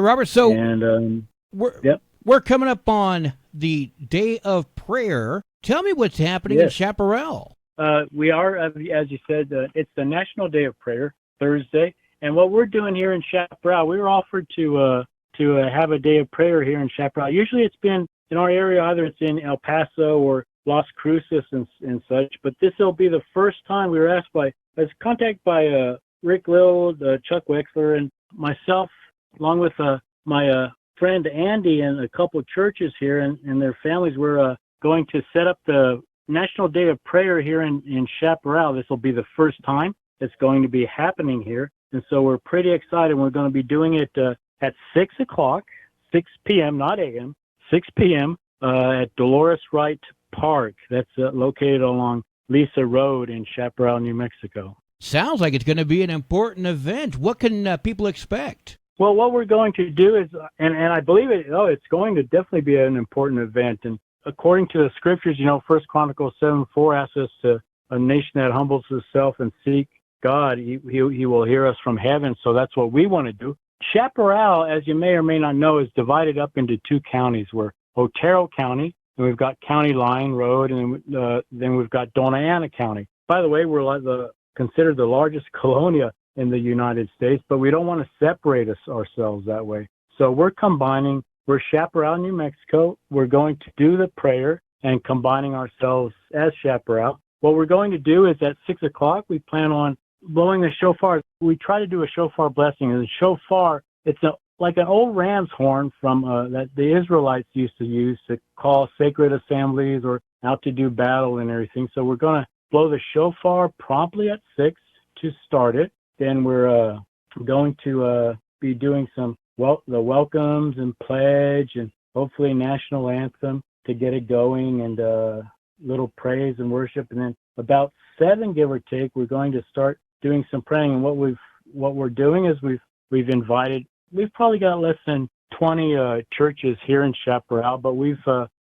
right, Robert. So And we're yep, we're coming up on the day of prayer. Tell me what's happening in yes, Chaparral. we are, as you said, it's the National Day of Prayer, Thursday. And what we're doing here in Chaparral, we were offered to have a day of prayer here in Chaparral. Usually it's been in our area, either it's in El Paso or Las Cruces and such. But this will be the first time we were asked by, I was contacted by Rick Little, Chuck Wexler, and myself, along with my friend Andy and a couple of churches here and their families. We're going to set up the National Day of Prayer here in Chaparral. This will be the first time it's going to be happening here. And so we're pretty excited. We're going to be doing it at 6 o'clock, 6 p.m., not a.m., 6 p.m. At Dolores Wright Park. That's located along Lisa Road in Chaparral, New Mexico. Sounds like it's going to be an important event. What can people expect? Well, what we're going to do is, and I believe it's going to definitely be an important event. And according to the scriptures, 1 Chronicles 7:4 asks us to, a nation that humbles itself and seek God, he will hear us from heaven. So that's what we want to do. Chaparral, as you may or may not know, is divided up into two counties. We're Otero County, and we've got County Line Road, and then we've got Dona Ana County. By the way, we're considered the largest colonia in the United States, but we don't want to separate ourselves that way. So we're Chaparral, New Mexico. We're going to do the prayer and combining ourselves as Chaparral. What we're going to do is at 6 o'clock, we plan on blowing the shofar. We try to do a shofar blessing. And the shofar, it's like an old ram's horn from that the Israelites used to use to call sacred assemblies or out to do battle and everything. So we're going to blow the shofar promptly at 6 to start it. Then we're going to be doing the welcomes and pledge and hopefully national anthem to get it going, and little praise and worship. And then about 7, give or take, we're going to start doing some praying. And what we're doing is we've probably got less than 20 churches here in Chaparral, but we've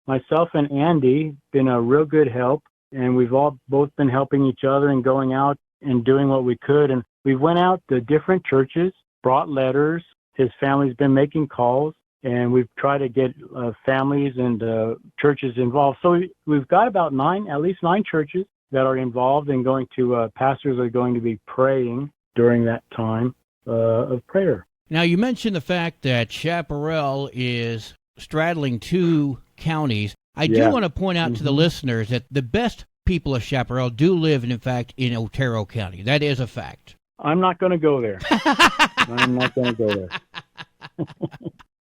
myself and Andy been a real good help, and we've all both been helping each other and going out and doing what we could. And we went out to different churches, brought letters. His family's been making calls, and we've tried to get families and churches involved. So we've got about at least nine churches that are involved and pastors are going to be praying during that time of prayer. Now, you mentioned the fact that Chaparral is straddling two counties. I do want to point out to the listeners that the best people of Chaparral do live, in fact, in Otero County. That is a fact. I'm not going to go there. I'm not going to go there.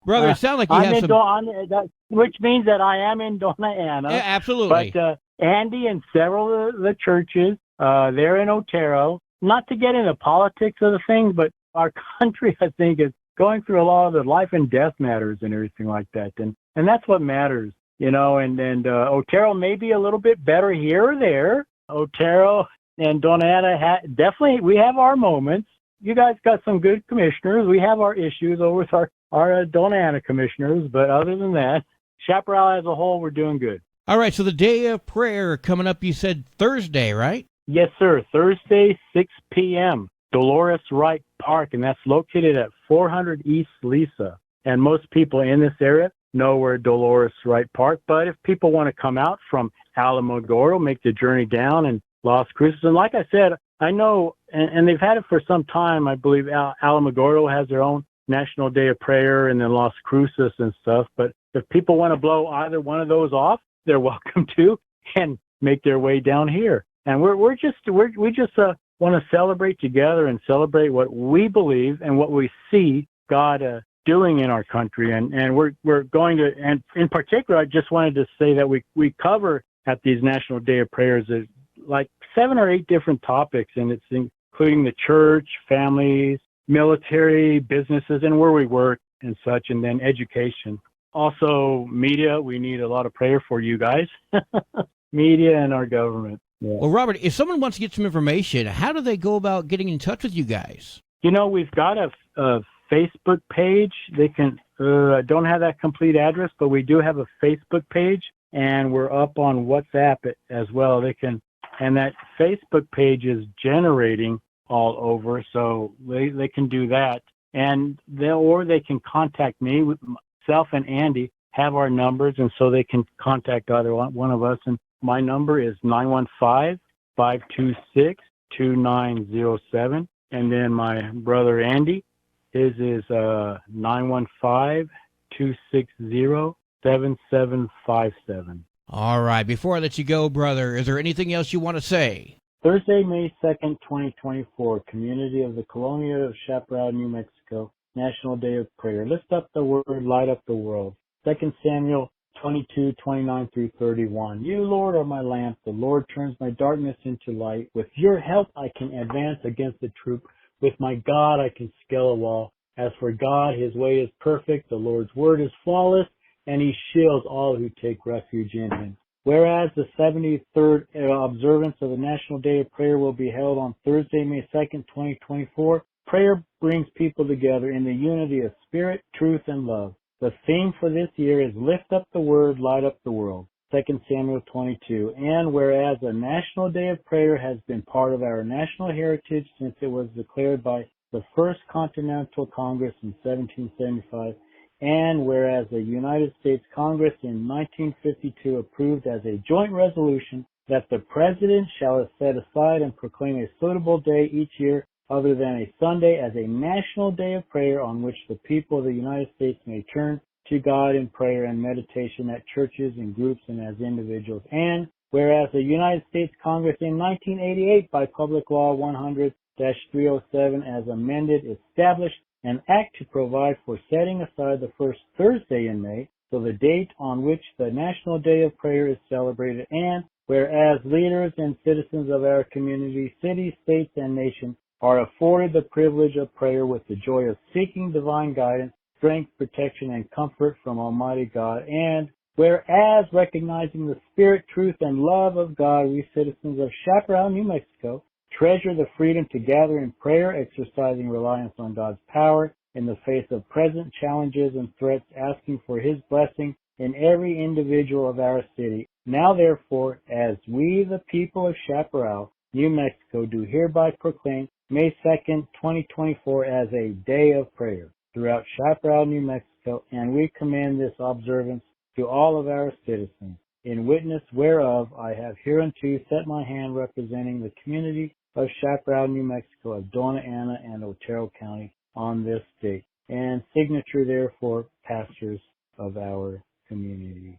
Brother, it sounds like you have some... which means that I am in Dona Ana. Yeah, absolutely. But Andy and several of the churches, they're in Otero. Not to get into politics of the thing, but our country, I think, is going through a lot of the life and death matters and everything like that. And that's what matters, and Otero may be a little bit better here or there. Otero and Dona Ana, definitely, we have our moments. You guys got some good commissioners. We have our issues over with our Dona Ana commissioners, but other than that, Chaparral as a whole, we're doing good. All right, so the day of prayer coming up, you said Thursday, right? Yes, sir. Thursday, 6 p.m., Dolores Wright Park, and that's located at 400 East Lisa. And most people in this area know where Dolores Wright Park, but if people want to come out from Alamogordo, make the journey down and Las Cruces, and like I said, I know, and they've had it for some time, I believe Alamogordo has their own National Day of Prayer, and then Las Cruces and stuff. But if people want to blow either one of those off, they're welcome to and make their way down here. And we just want to celebrate together and celebrate what we believe and what we see God doing in our country. And we're going to, and in particular, I just wanted to say that we cover at these National Day of Prayers like 7 or 8 different topics, and it's including the church, families, military, businesses, and where we work and such, and then education. Also, media, we need a lot of prayer for you guys. Media and our government. Yeah. Well, Robert, if someone wants to get some information, how do they go about getting in touch with you guys? We've got a Facebook page. They can, I don't have that complete address, but we do have a Facebook page, and we're up on WhatsApp as well. And that Facebook page is generating all over, so they can do that. and they can contact me. Myself and Andy have our numbers, and so they can contact either one of us. And my number is 915-526-2907. And then my brother Andy, his is 915-260-7757. All right. Before I let you go, brother, is there anything else you want to say? Thursday, May 2nd, 2024, Community of the Colonia of Chaparral, New Mexico, National Day of Prayer. Lift up the word, light up the world. 2 Samuel 22:29-31. You, Lord, are my lamp. The Lord turns my darkness into light. With your help, I can advance against the troop. With my God, I can scale a wall. As for God, his way is perfect. The Lord's word is flawless, and he shields all who take refuge in him. Whereas the 73rd observance of the National Day of Prayer will be held on Thursday, May 2nd, 2024. Prayer brings people together in the unity of spirit, truth, and love. The theme for this year is Lift Up the Word, Light Up the World, 2 Samuel 22. And whereas the National Day of Prayer has been part of our national heritage since it was declared by the First Continental Congress in 1775, and whereas the United States Congress in 1952 approved as a joint resolution that the President shall set aside and proclaim a suitable day each year other than a Sunday as a national day of prayer on which the people of the United States may turn to God in prayer and meditation at churches, in groups, and as individuals. And whereas the United States Congress in 1988 by Public Law 100-307 as amended established an act to provide for setting aside the first Thursday in May, so the date on which the National Day of Prayer is celebrated. And whereas leaders and citizens of our community, cities, states, and nation are afforded the privilege of prayer with the joy of seeking divine guidance, strength, protection, and comfort from Almighty God. And whereas recognizing the spirit, truth, and love of God, we citizens of Chaparral, New Mexico, treasure the freedom to gather in prayer, exercising reliance on God's power in the face of present challenges and threats, asking for his blessing in every individual of our city. Now therefore, as we, the people of Chaparral, New Mexico, do hereby proclaim May 2nd, 2024 as a day of prayer throughout Chaparral, New Mexico, and we commend this observance to all of our citizens, in witness whereof I have hereunto set my hand representing the community of Chaparral, New Mexico, of Dona Ana and Otero County on this date, and signature therefore pastors of our community.